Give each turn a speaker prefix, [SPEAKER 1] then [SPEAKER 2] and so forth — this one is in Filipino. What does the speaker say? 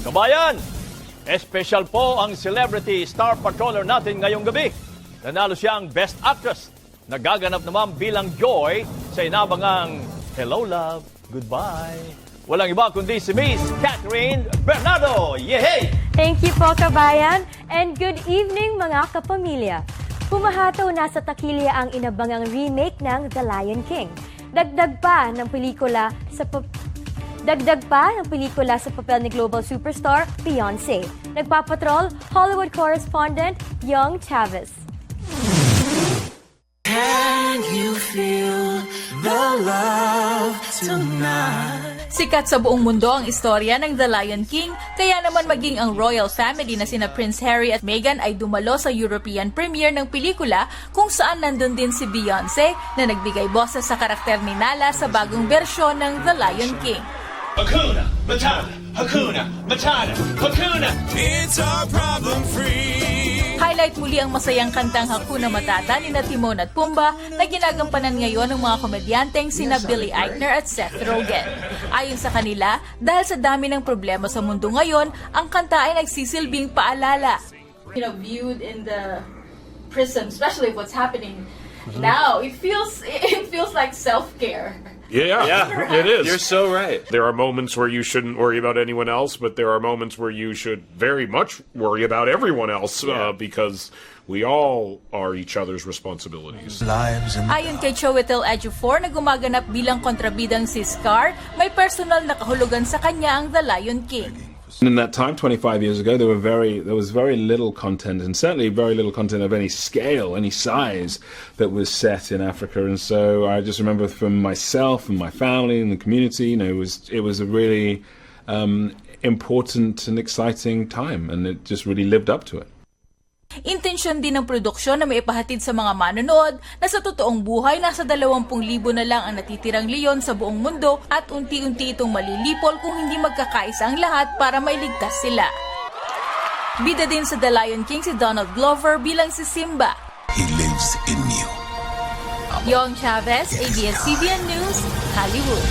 [SPEAKER 1] Kabayan, espesyal po ang celebrity star patroller natin ngayong gabi. Nanalo siya ang Best Actress. Nagaganap naman bilang Joy sa inabangang Hello Love, Goodbye. Walang iba kundi si Miss Catherine Bernardo. Yehey!
[SPEAKER 2] Thank you po, kabayan, and good evening mga kapamilya. Pumahataw na sa takilya ang inabangang remake ng The Lion King. Dagdag pa ng pelikula sa papel ni global superstar Beyonce. Nagpapatrol, Hollywood correspondent Young Chavez.
[SPEAKER 3] Can you feel the love tonight?
[SPEAKER 4] Sikat sa buong mundo ang istorya ng The Lion King, kaya naman maging ang royal family na sina Prince Harry at Meghan ay dumalo sa European premiere ng pelikula kung saan nandun din si Beyonce na nagbigay boses sa karakter ni Nala sa bagong bersyon ng The Lion King.
[SPEAKER 5] Hakuna Matata, Hakuna Matata, Hakuna. It's our problem-free.
[SPEAKER 4] Highlight muli ang masayang kantang Hakuna Matata ni Timon at Pumbaa na ginagampanan ngayon ng mga komedyanteng sina Billy Eichner at Seth Rogen. Ayon sa kanila, dahil sa dami ng problema sa mundo ngayon, ang kanta ay nagsisilbing paalala. Viewed in the prism, especially what's happening now, it feels like self-care.
[SPEAKER 6] Yeah, it is.
[SPEAKER 5] You're so right.
[SPEAKER 6] There are moments where you shouldn't worry about anyone else, but there are moments where you should very much worry about everyone else because we all are each other's responsibilities.
[SPEAKER 4] Ayon kay Chiwetel Ejiofor na gumaganap bilang kontrabidang si Scar, may personal na kahulugan sa kanya ang The Lion King.
[SPEAKER 7] In that time, 25 years ago, there was very little content, and certainly very little content of any scale, any size, that was set in Africa. And so I just remember from myself and my family and the community, it was a really important and exciting time, and it just really lived up to it.
[SPEAKER 4] Intensyon din ng produksyon na maipahatid sa mga manonood na sa totoong buhay nasa 20,000 na lang ang natitirang leon sa buong mundo at unti-unti itong malilipol kung hindi magkakaisa ang lahat para mailigtas sila. Bida din sa The Lion King si Donald Glover bilang si Simba.
[SPEAKER 3] He lives in you.
[SPEAKER 4] Young Chavez, ABS-CBN News, Hollywood.